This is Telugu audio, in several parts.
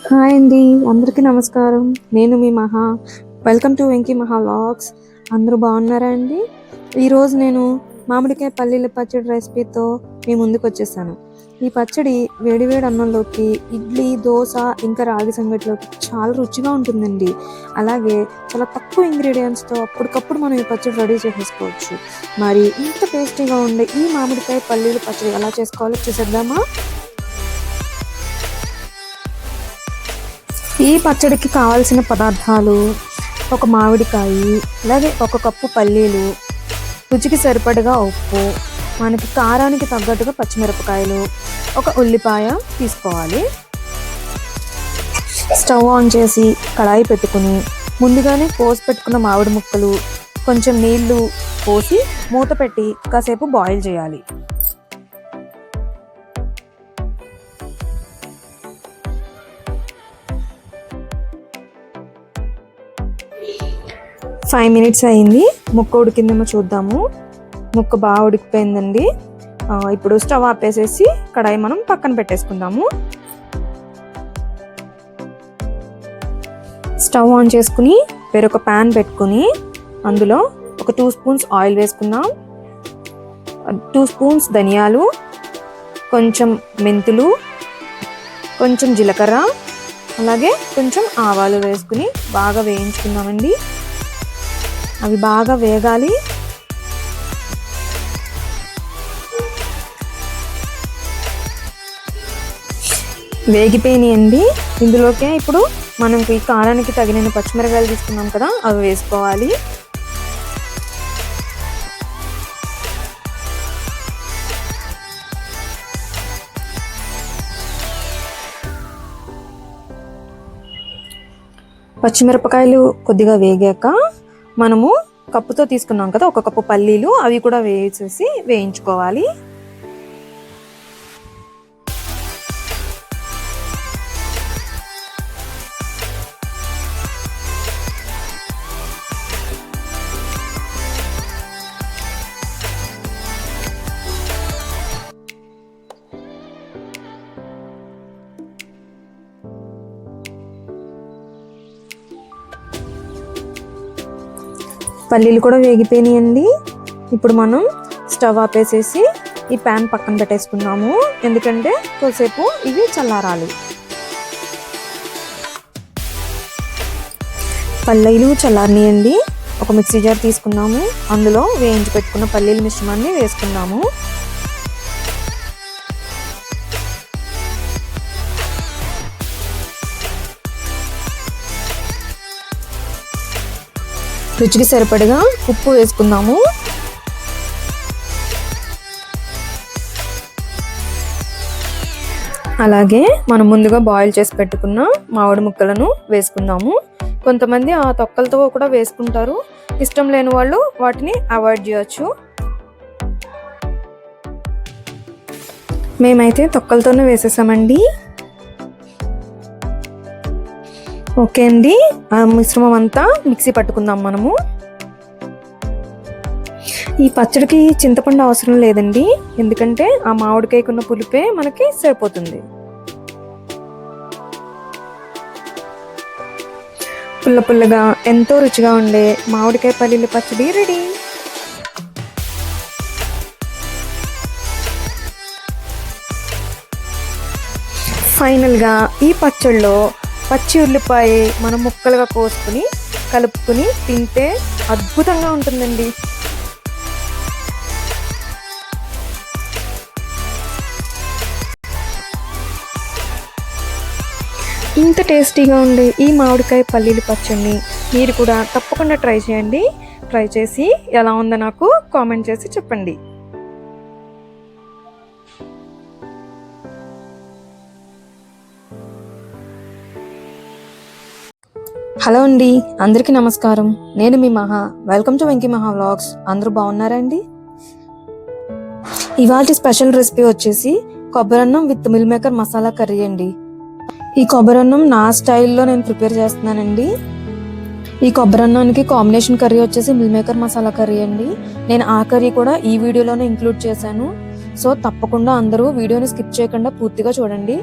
హాయ్ అండి, అందరికీ నమస్కారం. నేను మీ మహా. వెల్కమ్ టు వెంకీ మహా వ్లాగ్స్. అందరూ బాగున్నారా అండి? ఈరోజు నేను మామిడికాయ పల్లీల పచ్చడి రెసిపీతో మీ ముందుకు వచ్చేసాను. ఈ పచ్చడి వేడివేడి అన్నంలోకి, ఇడ్లీ, దోశ, ఇంకా రాగి సంగటిలోకి చాలా రుచిగా ఉంటుందండి. అలాగే చాలా తక్కువ ఇంగ్రీడియంట్స్తో అప్పటికప్పుడు మనం ఈ పచ్చడి రెడీ చేసేసుకోవచ్చు. మరి ఇంత టేస్టీగా ఉండే ఈ మామిడికాయ పల్లీల పచ్చడి ఎలా చేసుకోవాలో చూసేద్దామా? ఈ పచ్చడికి కావాల్సిన పదార్థాలు: ఒక మామిడికాయ, అలాగే ఒక కప్పు పల్లీలు, రుచికి సరిపడగా ఉప్పు, మనకి కారానికి తగ్గట్టుగా పచ్చిమిరపకాయలు, ఒక ఉల్లిపాయ తీసుకోవాలి. స్టవ్ ఆన్ చేసి కడాయి పెట్టుకుని ముందుగానే కోసి పెట్టుకున్న మామిడి ముక్కలు, కొంచెం నీళ్లు పోసి మూత పెట్టి కాసేపు బాయిల్ చేయాలి. 5 minutes అయింది. ముక్క ఉడికిందేమో చూద్దాము. ముక్క బాగా ఉడికిపోయిందండి. ఇప్పుడు స్టవ్ ఆపేసేసి కడాయి మనం పక్కన పెట్టేసుకుందాము. స్టవ్ ఆన్ చేసుకుని వేరొక ప్యాన్ పెట్టుకుని అందులో ఒక 2 spoons ఆయిల్ వేసుకుందాం. 2 spoons ధనియాలు, కొంచెం మెంతులు, కొంచెం జీలకర్ర, అలాగే కొంచెం ఆవాలు వేసుకుని బాగా వేయించుకుందామండి. అవి బాగా వేగాలి. వేగిపోయినాయండి. ఇందులోకే ఇప్పుడు మనం ఈ కారానికి తగిన పచ్చిమిరకాయలు తీసుకున్నాం కదా, అవి వేసుకోవాలి. పచ్చిమిరపకాయలు కొద్దిగా వేగాక మనము కప్పుతో తీసుకున్నాం కదా, ఒక కప్పు పల్లీలు, అవి కూడా వేసేసి వేయించుకోవాలి. పల్లీలు కూడా వేగిపోయినాయండి. ఇప్పుడు మనం స్టవ్ ఆపేసేసి ఈ ప్యాన్ పక్కన పెట్టేసుకుందాము, ఎందుకంటే కొద్దిసేపు ఇవి చల్లారాలి. పల్లీలు చల్లారనియండి. ఒక మిక్సీ జార్ తీసుకున్నాము, అందులో వేయించి పెట్టుకున్న పల్లీల మిశ్రమాన్ని వేసుకున్నాము. రుచికి సరిపడగా ఉప్పు వేసుకుందాము. అలాగే మనం ముందుగా బాయిల్ చేసి పెట్టుకున్న మామిడి ముక్కలను వేసుకుందాము. కొంతమంది ఆ తొక్కలతో కూడా వేసుకుంటారు. ఇష్టం లేని వాళ్ళు వాటిని అవాయిడ్ చేయొచ్చు. మేమైతే తొక్కలతోనే వేసేసామండి. ఓకే అండి, ఆ మిశ్రమం అంతా మిక్సీ పట్టుకుందాం మనము. ఈ పచ్చడికి చింతపండు అవసరం లేదండి, ఎందుకంటే ఆ మామిడికాయకున్న పులిపే మనకి సరిపోతుంది. పుల్ల పుల్లగా ఎంతో రుచిగా ఉండే మామిడికాయ పల్లీల పచ్చడి రెడీ. ఫైనల్గా ఈ పచ్చడిలో పచ్చి ఉల్లిపాయ మనం ముక్కలుగా కోసుకుని కలుపుకుని తింటే అద్భుతంగా ఉంటుందండి. ఇంత టేస్టీగా ఉండే ఈ మామిడికాయ పల్లీల పచ్చడిని మీరు కూడా తప్పకుండా ట్రై చేయండి. ట్రై చేసి ఎలా ఉందో నాకు కామెంట్ చేసి చెప్పండి. హలో అండి, అందరికీ నమస్కారం. నేను మీ మహా. వెల్కమ్ టు వెంకీ మహా వ్లాగ్స్. అందరూ బాగున్నారా అండి? ఇవాళ స్పెషల్ రెసిపీ వచ్చేసి కొబ్బరన్నం with meal maker masala curry అండి. ఈ కొబ్బరన్నం నా స్టైల్లో నేను ప్రిపేర్ చేస్తున్నానండి. ఈ కొబ్బరన్నానికి కాంబినేషన్ కర్రీ వచ్చేసి మిల్ మేకర్ మసాలా కర్రీ అండి. నేను ఆ కర్రీ కూడా ఈ వీడియోలోనే ఇంక్లూడ్ చేశాను. సో తప్పకుండా అందరూ వీడియోని స్కిప్ చేయకుండా పూర్తిగా చూడండి.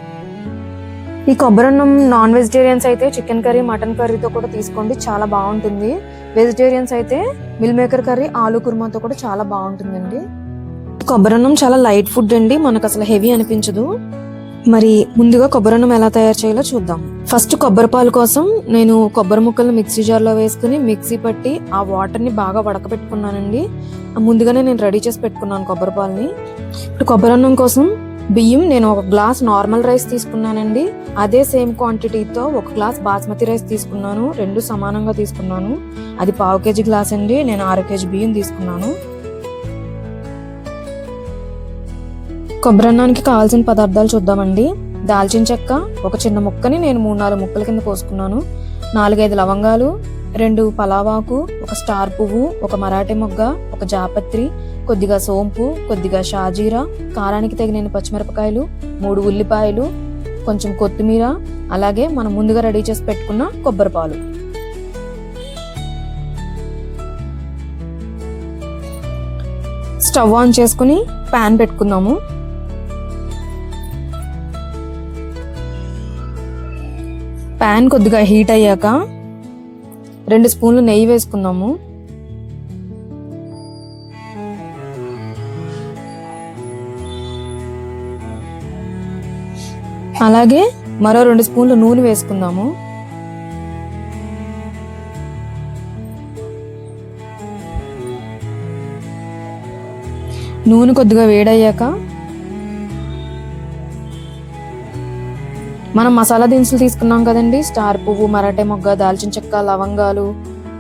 ఈ కొబ్బరి అన్నం నాన్ వెజిటేరియన్స్ అయితే చికెన్ కర్రీ, మటన్ కర్రీతో కూడా తీసుకోండి, చాలా బాగుంటుంది. వెజిటేరియన్స్ అయితే మిల్ మేకర్ కర్రీ, ఆలూ కుర్మాతో కూడా చాలా బాగుంటుందండి. కొబ్బరి అన్నం చాలా లైట్ ఫుడ్ అండి, మనకు అసలు హెవీ అనిపించదు. మరి ముందుగా కొబ్బరి అన్నం ఎలా తయారు చేయాలో చూద్దాం. ఫస్ట్ కొబ్బరి పాలు కోసం నేను కొబ్బరి ముక్కలు మిక్సీ జార్లో వేసుకుని మిక్సీ పట్టి ఆ వాటర్ని బాగా వడకపెట్టుకున్నానండి. ముందుగానే నేను రెడీ చేసి పెట్టుకున్నాను కొబ్బరి పాలని. ఇప్పుడు కొబ్బరి అన్నం కోసం బియ్యం నేను 1 గ్లాస్ నార్మల్ రైస్ తీసుకున్నానండి. అదే సేమ్ క్వాంటిటీతో 1 గ్లాస్ బాస్మతి రైస్ తీసుకున్నాను. 2 సమానంగా తీసుకున్నాను. అది 1/2 కేజీ గ్లాస్ అండి. నేను 1/2 కేజీ బియ్యం తీసుకున్నాను. కొబ్బరి అన్నానికి కావాల్సిన పదార్థాలు చూద్దామండి. దాల్చిన చెక్క ఒక చిన్న ముక్కని నేను 3-4 ముక్కల కింద కోసుకున్నాను. 4-5 లవంగాలు, 2 పలావాకు, 1 స్టార్ పువ్వు, 1 మరాఠీ మొగ్గ, 1 జాపత్రి, కొద్దిగా సోంపు, కొద్దిగా షాజీరా, కారానికి తగిన పచ్చిమిరపకాయలు, 3 ఉల్లిపాయలు, కొంచెం కొత్తిమీర, అలాగే మనం ముందుగా రెడీ చేసి పెట్టుకున్న కొబ్బరి పాలు. స్టవ్ ఆన్ చేసుకుని ప్యాన్ పెట్టుకుందాము. ప్యాన్ కొద్దిగా హీట్ అయ్యాక 2 స్పూన్లు నెయ్యి వేసుకుందాము. అలాగే మరో 2 స్పూన్లు నూనె వేసుకుందాము. నూనె కొద్దిగా వేడయ్యాక మనం మసాలా దినుసులు తీసుకున్నాం కదండి, స్టార్ పువ్వు, మరాఠీ మొగ్గ, దాల్చిన చెక్క, లవంగాలు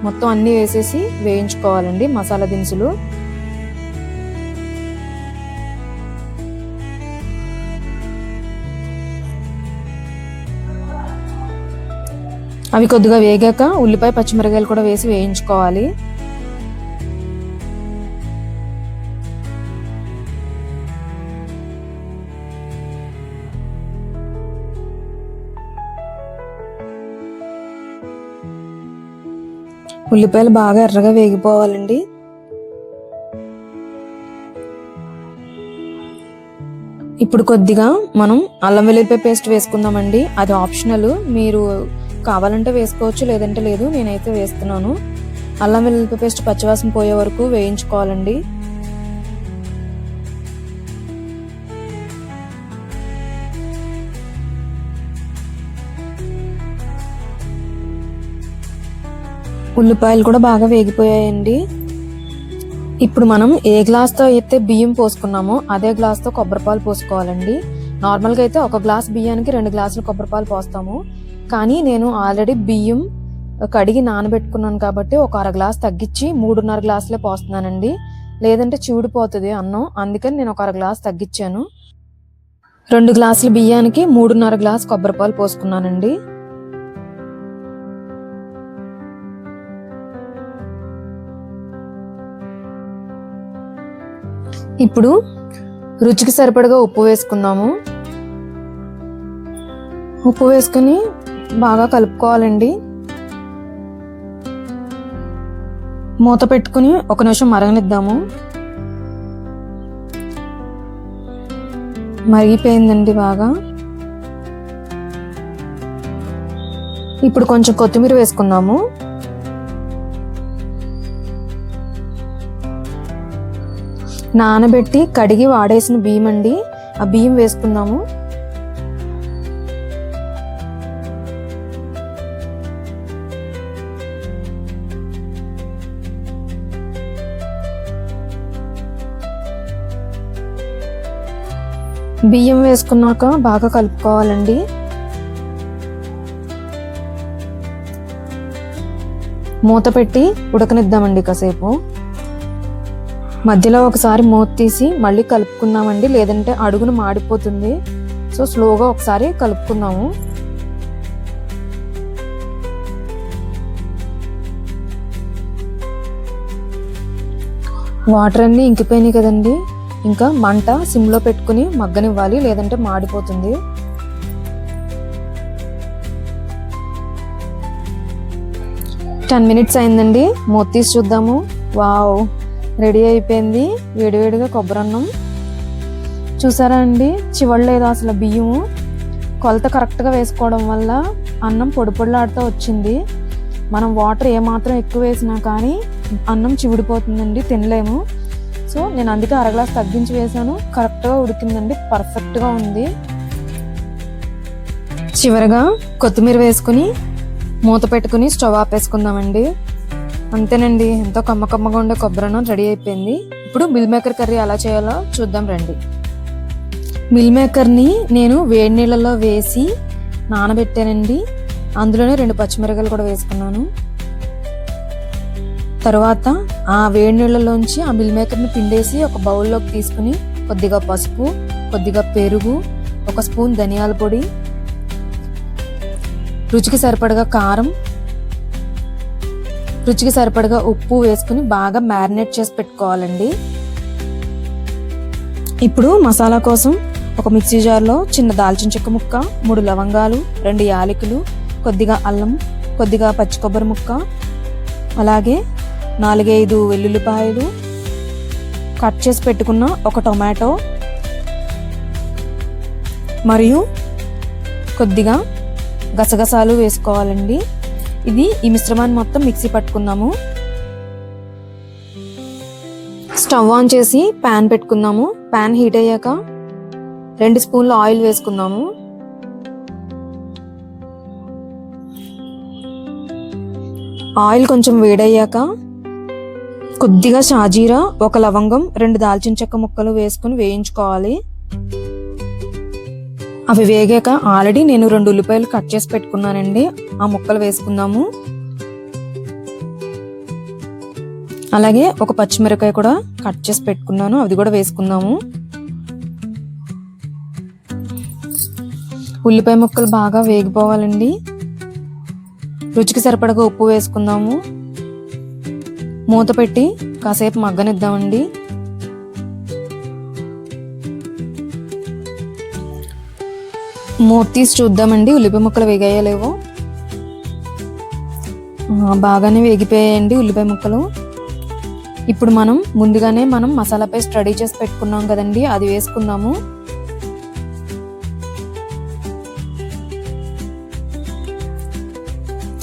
మొత్తం అన్నీ వేసేసి వేయించుకోవాలండి మసాలా దినుసులు. అవి కొద్దిగా వేగాక ఉల్లిపాయ, పచ్చిమిరపకాయలు కూడా వేసి వేయించుకోవాలి. ఉల్లిపాయలు బాగా ఎర్రగా వేగిపోవాలండి. ఇప్పుడు కొద్దిగా మనం అల్లం వెల్లుల్లిపాయ పేస్ట్ వేసుకుందామండి. అది ఆప్షనల్, మీరు కావాలంటే వేసుకోవచ్చు, లేదంటే లేదు. నేనైతే వేస్తున్నాను. అల్లం వెల్లుల్లిపాయ పేస్ట్ పచ్చివాసన పోయే వరకు వేయించుకోవాలండి. ఉల్లిపాయలు కూడా బాగా వేగిపోయాయండి. ఇప్పుడు మనం ఏ గ్లాస్తో అయితే బియ్యం పోసుకున్నామో అదే గ్లాస్తో కొబ్బరిపాలు పోసుకోవాలండి. నార్మల్గా అయితే 1 గ్లాస్ బియ్యానికి 2 గ్లాసులు కొబ్బరిపాలు పోస్తాము. కానీ నేను ఆల్రెడీ బియ్యం కడిగి నానబెట్టుకున్నాను కాబట్టి 1/2 గ్లాస్ తగ్గించి 3.5 గ్లాసులే పోస్తున్నానండి. లేదంటే చీడిపోతుంది అన్నం, అందుకని నేను 1/2 గ్లాస్ తగ్గించాను. 2 గ్లాసుల బియ్యానికి 3.5 గ్లాస్ కొబ్బరిపాలు పోసుకున్నానండి. ఇప్పుడు రుచికి సరిపడగా ఉప్పు వేసుకుందాము. ఉప్పు వేసుకుని బాగా కలుపుకోవాలండి. మూత పెట్టుకుని 1 నిమిషం మరగనిద్దాము. మరిగిపోయిందండి బాగా. ఇప్పుడు కొంచెం కొత్తిమీర వేసుకుందాము. నానబెట్టి కడిగి వాడేసిన బియ్యం అండి, ఆ బియ్యం వేసుకుందాము. బియ్యం వేసుకున్నాక బాగా కలుపుకోవాలండి. మూత పెట్టి ఉడకనిద్దామండి కాసేపు. మధ్యలో ఒకసారి మూత తీసి మళ్ళీ కలుపుకుందామండి, లేదంటే అడుగున మాడిపోతుంది. సో స్లోగా ఒకసారి కలుపుకుందాము. వాటర్ అన్నీ ఇంకిపోయినాయి కదండి, ఇంకా మంట సిమ్లో పెట్టుకుని మగ్గనివ్వాలి, లేదంటే మాడిపోతుంది. టెన్ మినిట్స్ అయిందండి, మూత తీసి చూద్దాము. వావ్, రెడీ అయిపోయింది వేడివేడిగా కొబ్బరి అన్నం. చూసారా అండి, చివరిలో ఏదో అసలు బియ్యము కొలత కరెక్ట్గా వేసుకోవడం వల్ల అన్నం పొడి పొడిలాడుతూ వచ్చింది. మనం వాటర్ ఏమాత్రం ఎక్కువ వేసినా కానీ అన్నం చివిడిపోతుందండి, తినలేము. సో నేను అందుకే అరగ్లాస్ తగ్గించి వేసాను. కరెక్ట్గా ఉడికిందండి, పర్ఫెక్ట్గా ఉంది. చివరగా కొత్తిమీర వేసుకుని మూత పెట్టుకుని స్టవ్ ఆపేసుకుందామండి. అంతేనండి, ఎంతో కమ్మకమ్మగా ఉండే కొబ్బరి అన్నం రెడీ అయిపోయింది. ఇప్పుడు మిల్ మేకర్ కర్రీ ఎలా చేయాలో చూద్దాం రండి. మిల్ మేకర్ని నేను వేడి నీళ్ళలో వేసి నానబెట్టానండి. అందులోనే 2 పచ్చిమిరపకాయలు కూడా వేసుకున్నాను. తర్వాత ఆ వేడి నీళ్ళలోంచి ఆ మిల్ మేకర్ని పిండేసి ఒక బౌల్లోకి తీసుకుని కొద్దిగా పసుపు, కొద్దిగా పెరుగు, 1 స్పూన్ ధనియాల పొడి, రుచికి సరిపడగా కారం, రుచికి సరిపడగా ఉప్పు వేసుకుని బాగా మ్యారినేట్ చేసి పెట్టుకోవాలండి. ఇప్పుడు మసాలా కోసం ఒక మిక్సీ జార్లో చిన్న దాల్చిన చెక్క ముక్క, 3 లవంగాలు, 2 యాలకులు, కొద్దిగా అల్లం, కొద్దిగా పచ్చి కొబ్బరి ముక్క, అలాగే 4-5 వెల్లుల్లిపాయలు, కట్ చేసి పెట్టుకున్న 1 టొమాటో మరియు కొద్దిగా గసగసాలు వేసుకోవాలండి. ఈ మిశ్రమాన్ని మొత్తం మిక్సీ పట్టుకుందాము. స్టవ్ ఆన్ చేసి ప్యాన్ పెట్టుకుందాము. ప్యాన్ హీట్ అయ్యాక 2 స్పూన్ల ఆయిల్ వేసుకుందాము. ఆయిల్ కొంచెం వేడయ్యాక కొద్దిగా షాజీరా, 1 లవంగం, 2 దాల్చిన చెక్క ముక్కలు వేసుకుని వేయించుకోవాలి. అవి వేగాక ఆల్రెడీ నేను 2 ఉల్లిపాయలు కట్ చేసి పెట్టుకున్నానండి, ఆ ముక్కలు వేసుకుందాము. అలాగే 1 పచ్చిమిరపకాయ కూడా కట్ చేసి పెట్టుకున్నాను, అది కూడా వేసుకుందాము. ఉల్లిపాయ ముక్కలు బాగా వేగిపోవాలండి. రుచికి సరిపడగా ఉప్పు వేసుకుందాము. మూత పెట్టి కాసేపు మగ్గనిద్దామండి. మూత తీసి చూద్దామండి ఉల్లిపాయ ముక్కలు వేగాయో లేవో. బాగానే వేగిపోయాయండి ఉల్లిపాయ ముక్కలు. ఇప్పుడు ముందుగానే మసాలా పేస్ట్ రెడీ చేసి పెట్టుకున్నాం కదండి, అది వేసుకుందాము.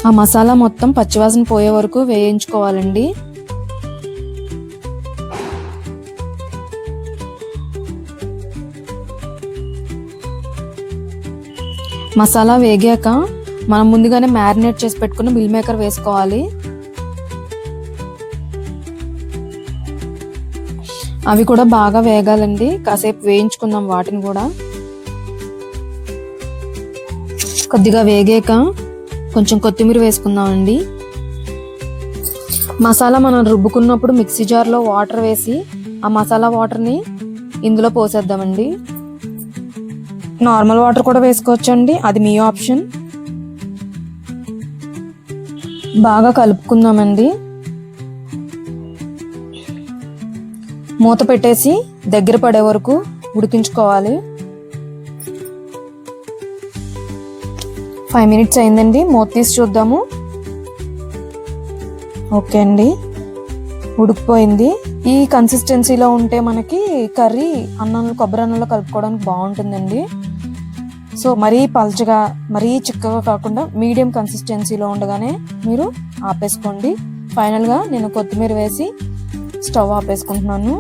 ఆ మసాలా మొత్తం పచ్చివాసన పోయే వరకు వేయించుకోవాలండి. మసాలా వేగాక మనం ముందుగానే మ్యారినేట్ చేసి పెట్టుకున్న మిల్ మేకర్ వేసుకోవాలి. అవి కూడా బాగా వేగాలండి, కాసేపు వేయించుకుందాం వాటిని కూడా. కొద్దిగా వేగాక కొంచెం కొత్తిమీర వేసుకుందామండి. మసాలా మనం రుబ్బుకున్నప్పుడు మిక్సీ జార్లో వాటర్ వేసి ఆ మసాలా వాటర్ని ఇందులో పోసేద్దామండి. నార్మల్ వాటర్ కూడా వేసుకోవచ్చండి, అది మీ ఆప్షన్. బాగా కలుపుకుందామండి. మూత పెట్టేసి దగ్గర పడే వరకు ఉడికించుకోవాలి. 5 మినిట్స్ అయిందండి, మూత తీసి చూద్దాము. ఓకే అండి, ఉడికిపోయింది. ఈ కన్సిస్టెన్సీలో ఉంటే మనకి కర్రీ కొబ్బరి అన్నంలో కలుపుకోవడానికి బాగుంటుందండి. సో మరీ పల్చగా మరీ చిక్కగా కాకుండా మీడియం కన్సిస్టెన్సీలో ఉండగానే మీరు ఆపేసుకోండి. ఫైనల్గా నేను కొత్తిమీర వేసి స్టవ్ ఆపేసుకుంటున్నాను.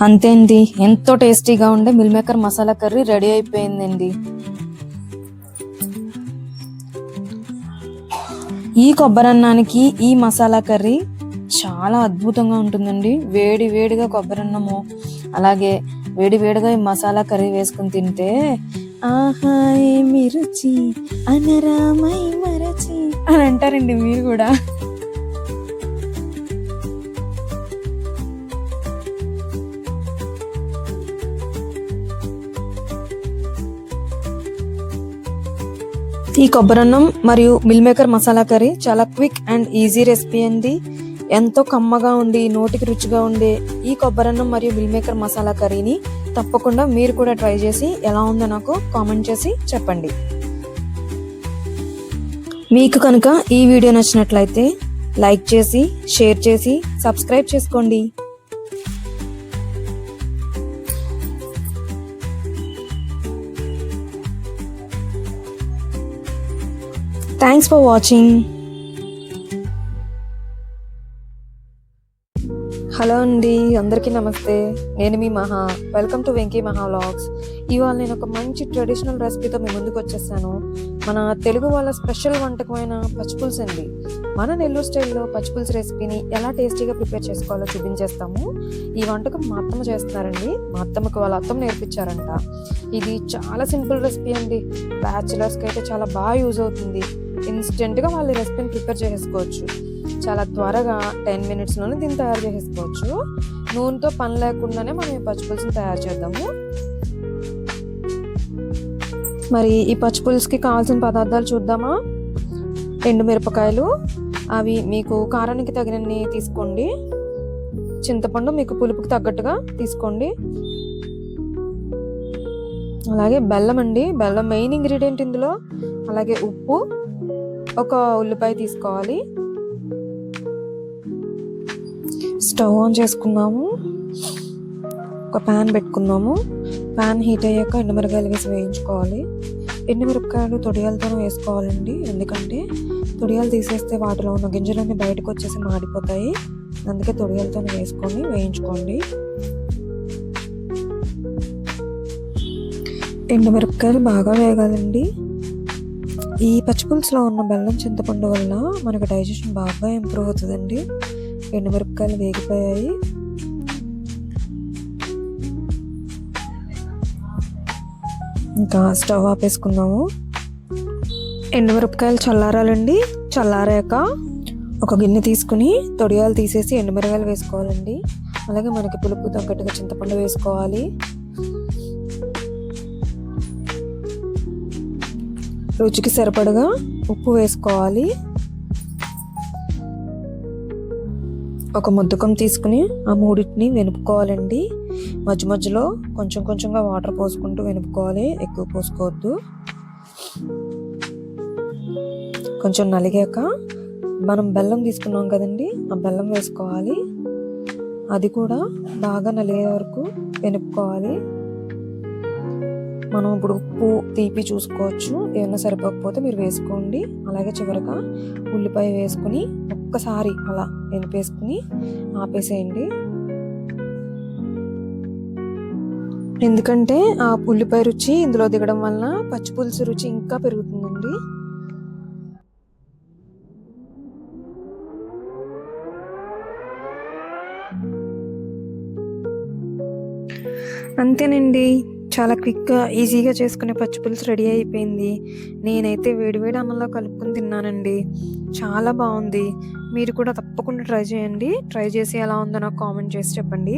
అంతే అండి, ఎంతో టేస్టీగా ఉండే mill maker masala curry ready అయిపోయిందండి. ఈ కొబ్బరన్నానికి ఈ మసాలా కర్రీ చాలా అద్భుతంగా ఉంటుందండి. వేడి వేడిగా కొబ్బరన్నము అలాగే వేడి వేడిగా ఈ మసాలా కర్రీ వేసుకుని తింటే ఆహా ఏమి రుచి అనరామై మరచి అని అంటారండి మీరు కూడా. ఈ కొబ్బరన్నం మరియు మిల్ మేకర్ మసాలా కర్రీ చాలా క్విక్ అండ్ ఈజీ రెసిపీ అండి. ఎంతో కమ్మగా ఉండి నోటికి రుచిగా ఉండే ఈ కొబ్బరన్నం మరియు మిల్ మేకర్ మసాలా కర్రీని తప్పకుండా మీరు కూడా ట్రై చేసి ఎలా ఉందో నాకు కామెంట్ చేసి చెప్పండి. మీకు కనుక ఈ వీడియో నచ్చినట్లయితే లైక్ చేసి, షేర్ చేసి, సబ్స్క్రైబ్ చేసుకోండి. Thanks for watching. హలో అండి, అందరికీ నమస్తే. నేను మీ మహా. వెల్కమ్ టు వెంకీ మహా వ్లాగ్స్. ఇవాళ నేను ఒక మంచి ట్రెడిషనల్ రెసిపీతో మీ ముందుకు వచ్చేసాను. మన తెలుగు వాళ్ళ స్పెషల్ వంటకమైన పచ్చిపులుసు అండి. మన నెల్లూరు స్టైల్లో పచ్చిపులుసు రెసిపీని ఎలా టేస్టీగా ప్రిపేర్ చేసుకోవాలో చూపించేస్తాము. ఈ వంటకం మా అత్తమ్మ చేస్తున్నారండి. మా అత్తమ్మకి వాళ్ళ అత్తమ్మ నేర్పించారంట. ఇది చాలా సింపుల్ రెసిపీ అండి. బ్యాచులర్స్కి అయితే చాలా బాగా యూజ్ అవుతుంది. ఇన్స్టెంట్గా వాళ్ళ రెసిపీని ప్రిపేర్ చేసుకోవచ్చు. చాలా త్వరగా 10 minutesలోనే దీన్ని తయారు చేసుకోవచ్చు. నూనెతో పని లేకుండానే మనం ఈ పచ్చిపులుసుని తయారు చేద్దాము. మరి ఈ పచ్చిపులుసుకి కావాల్సిన పదార్థాలు చూద్దామా? ఎండుమిరపకాయలు, అవి మీకు కారానికి తగినన్ని తీసుకోండి. చింతపండు మీకు పులుపుకి తగ్గట్టుగా తీసుకోండి. అలాగే బెల్లం అండి, బెల్లం మెయిన్ ఇంగ్రీడియంట్ ఇందులో. అలాగే ఉప్పు, ఒక ఉల్లిపాయ తీసుకోవాలి. స్టవ్ ఆన్ చేసుకుందాము. ఒక ప్యాన్ పెట్టుకుందాము. ప్యాన్ హీట్ అయ్యాక ఎండుమిరపకాయలు వేసి వేయించుకోవాలి. ఎండుమిరపకాయలు తొడియాలతోనే వేసుకోవాలండి, ఎందుకంటే తొడియాలు తీసేస్తే వాటిలో ఉన్న గింజలన్నీ బయటకు వచ్చేసి మాడిపోతాయి. అందుకే తొడియాలతో వేసుకొని వేయించుకోండి. ఎండుమిరపకాయలు బాగా వేగాలండి. ఈ పచ్చిపులుసులో ఉన్న బెల్లం, చింతపండు వల్ల మనకు డైజెషన్ బాగా ఇంప్రూవ్ అవుతుందండి. ఎండుమిరపకాయలు వేగిపోయాయి. ఇంకా స్టవ్ ఆపేసుకుందాము. ఎండుమిరపకాయలు చల్లారాలండి. చల్లారాక ఒక గిన్నె తీసుకుని తొడియాలు తీసేసి ఎండుమిరపకాయలు వేసుకోవాలండి. అలాగే మనకి పులుపు తగ్గట్టుగా చింతపండు వేసుకోవాలి. రుచికి సరిపడగా ఉప్పు వేసుకోవాలి. ఒక ముద్దకం తీసుకుని ఆ మూడింటిని వెనుపుకోవాలండి. మధ్య మధ్యలో కొంచెం కొంచెంగా వాటర్ పోసుకుంటూ వెనుపుకోవాలి, ఎక్కువ పోసుకోవద్దు. కొంచెం నలిగాక మనం బెల్లం తీసుకున్నాం కదండి, ఆ బెల్లం వేసుకోవాలి. అది కూడా బాగా నలిగే వరకు వెనుపుకోవాలి. మనం ఇప్పుడు ఉప్పు తీపి చూసుకోవచ్చు, ఏమైనా సరిపోకపోతే మీరు వేసుకోండి. అలాగే చివరగా ఉల్లిపాయ వేసుకుని ఒక్కసారి అలా వెనిపేసుకుని ఆపేసేయండి. ఎందుకంటే ఆ ఉల్లిపాయ రుచి ఇందులో దిగడం వలన పచ్చిపులుసు రుచి ఇంకా పెరుగుతుందండి. అంతేనండి, చాలా క్విక్గా ఈజీగా చేసుకునే పచ్చిపులుసు రెడీ అయిపోయింది. నేనైతే వేడివేడి అన్నంలో కలుపుకొని తిన్నానండి. చాలా బాగుంది. మీరు కూడా తప్పకుండా ట్రై చేయండి. ట్రై చేసి ఎలా ఉందో నాకు కామెంట్ చేసి చెప్పండి.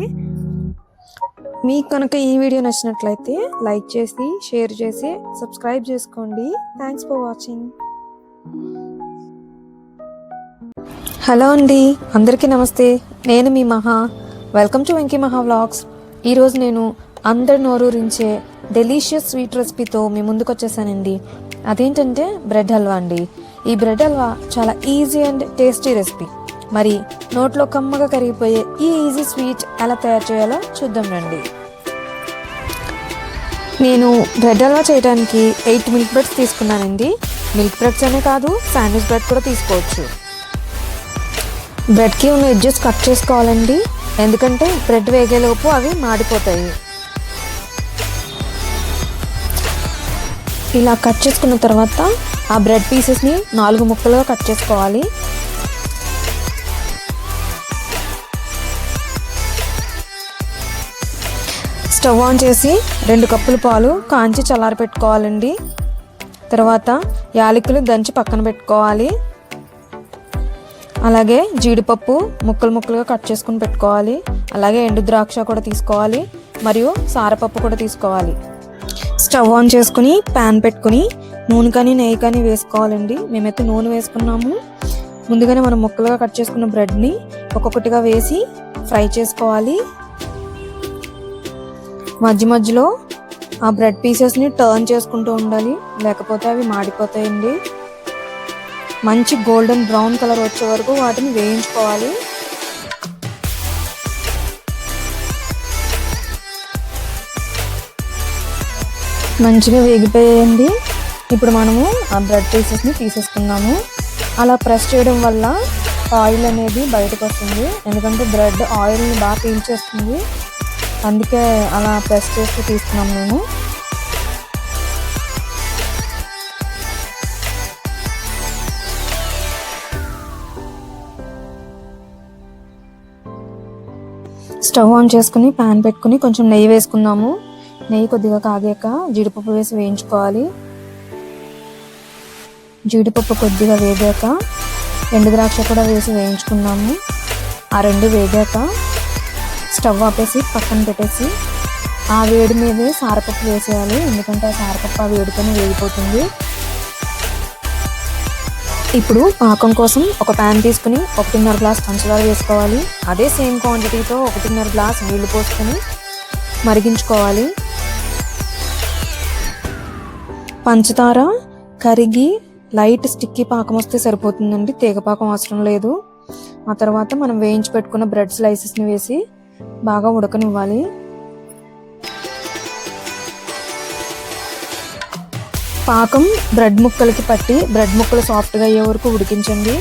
మీకు కనుక ఈ వీడియో నచ్చినట్లయితే లైక్ చేసి, షేర్ చేసి, సబ్స్క్రైబ్ చేసుకోండి. Thanks for watching. హలో అండి, అందరికీ నమస్తే. నేను మీ మహా. వెల్కమ్ టు వెంకీ మహా వ్లాగ్స్. ఈరోజు నేను అందరి నోరూరించే డెలీషియస్ స్వీట్ రెసిపీతో మీ ముందుకు వచ్చేసానండి. అదేంటంటే బ్రెడ్ హల్వా అండి. ఈ బ్రెడ్ హల్వా చాలా ఈజీ అండ్ టేస్టీ రెసిపీ. మరి నోట్లో కమ్మగా కరిగిపోయే ఈ ఈజీ స్వీట్ ఎలా తయారు చేయాలో చూద్దాం రండి. నేను బ్రెడ్ హల్వా చేయడానికి 8 మిల్క్ బ్రెడ్స్ తీసుకున్నానండి. మిల్క్ బ్రెడ్స్ అనే కాదు, శాండ్విచ్ బ్రెడ్ కూడా తీసుకోవచ్చు. బ్రెడ్కి ఉన్న ఎడ్జెస్ కట్ చేసుకోవాలండి, ఎందుకంటే బ్రెడ్ వేగేలోపు అవి మాడిపోతాయి. ఇలా కట్ చేసుకున్న తర్వాత ఆ బ్రెడ్ పీసెస్ని 4 ముక్కలుగా కట్ చేసుకోవాలి. స్టవ్ ఆన్ చేసి 2 కప్పుల పాలు కాంచి చల్లారి పెట్టుకోవాలండి. తర్వాత యాలకులు దంచి పక్కన పెట్టుకోవాలి. అలాగే జీడిపప్పు ముక్కలుగా కట్ చేసుకుని పెట్టుకోవాలి. అలాగే ఎండు ద్రాక్ష కూడా తీసుకోవాలి, మరియు సారపప్పు కూడా తీసుకోవాలి. స్టవ్ ఆన్ చేసుకుని ప్యాన్ పెట్టుకుని నూనె కానీ నెయ్యి కానీ వేసుకోవాలండి. మేమైతే నూనె వేసుకున్నాము. ముందుగానే మనం ముక్కలుగా కట్ చేసుకున్న బ్రెడ్ని ఒక్కొక్కటిగా వేసి ఫ్రై చేసుకోవాలి. మధ్య మధ్యలో ఆ బ్రెడ్ పీసెస్ని టర్న్ చేసుకుంటూ ఉండాలి, లేకపోతే అవి మాడిపోతాయండి. మంచి గోల్డెన్ బ్రౌన్ కలర్ వచ్చే వరకు వాటిని వేయించుకోవాలి. మంచిగా వేగిపోయాయండి. ఇప్పుడు మనము ఆ బ్రెడ్ పీసెస్ని తీసేసుకున్నాము. అలా ప్రెస్ చేయడం వల్ల ఆయిల్ అనేది బయటకు వస్తుంది, ఎందుకంటే బ్రెడ్ ఆయిల్ని బాగా పీల్చేస్తుంది. అందుకే అలా ప్రెస్ చేసి తీసుకున్నాం మేము. స్టవ్ ఆన్ చేసుకుని ప్యాన్ పెట్టుకుని కొంచెం నెయ్యి వేసుకుందాము. నెయ్యి కొద్దిగా కాగాక జీడిపప్పు వేసి వేయించుకోవాలి. జీడిపప్పు కొద్దిగా వేగాక ఎండు ద్రాక్ష కూడా వేసి వేయించుకున్నాము. ఆ రెండు వేగాక స్టవ్ ఆపేసి పక్కన పెట్టేసి ఆ వేడి మీదే సారపప్పు వేసేయాలి, ఎందుకంటే ఆ సారపప్పు ఆ వేడితోనే వేగిపోతుంది. ఇప్పుడు పాకం కోసం ఒక ప్యాన్ తీసుకుని 1.5 గ్లాస్ పంచదార వేసుకోవాలి. అదే సేమ్ క్వాంటిటీతో 1.5 గ్లాస్ నీళ్లు పోసుకొని మరిగించుకోవాలి. పంచదార కరిగి లైట్ స్టిక్కీ పాకం వస్తే సరిపోతుందండి, తీగ పాకం అవసరం లేదు. ఆ తర్వాత మనం వేయించి పెట్టుకున్న బ్రెడ్ స్లైసెస్ని వేసి బాగా ఉడకనివ్వాలి. పాకం బ్రెడ్ ముక్కలకి పట్టి బ్రెడ్ ముక్కలు సాఫ్ట్గా అయ్యే వరకు ఉడికించండి.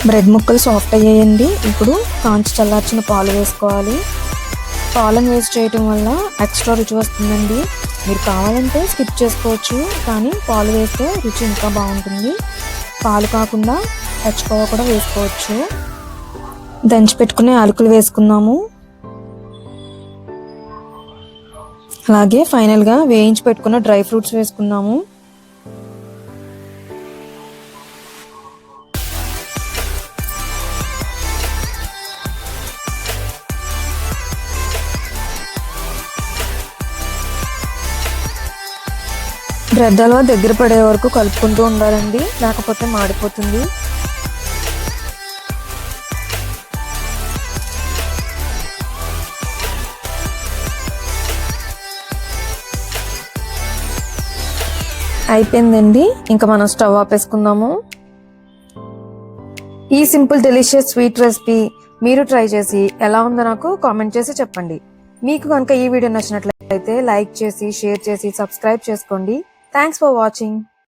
బ్రెడ్ ముక్కలు సాఫ్ట్ అయ్యాయండి. ఇప్పుడు కాంచి చల్లార్చిన పాలు వేసుకోవాలి. పాలను వేసి చేయటం వల్ల ఎక్స్ట్రా రుచి వస్తుందండి. మీరు కావాలంటే స్కిప్ చేసుకోవచ్చు, కానీ పాలు వేస్తే రుచి ఇంకా బాగుంటుంది. పాలు కాకుండా పచ్చికోవ కూడా వేసుకోవచ్చు. దంచి పెట్టుకునే యాలకులు వేసుకున్నాము. అలాగే ఫైనల్గా వేయించి పెట్టుకున్న డ్రై ఫ్రూట్స్ వేసుకున్నాము. బ్రెడ్ హల్వా దగ్గర పడే వరకు కలుపుకుంటూ ఉండాలండి, లేకపోతే మాడిపోతుంది. అయిపోయిందండి, ఇంకా మనం స్టవ్ ఆపేసుకుందాము. ఈ సింపుల్ డెలిషియస్ స్వీట్ రెసిపీ మీరు ట్రై చేసి ఎలా ఉందో నాకు కామెంట్ చేసి చెప్పండి. మీకు కనుక ఈ వీడియో నచ్చినట్లయితే లైక్ చేసి, షేర్ చేసి, సబ్స్క్రైబ్ చేసుకోండి. Thanks for watching.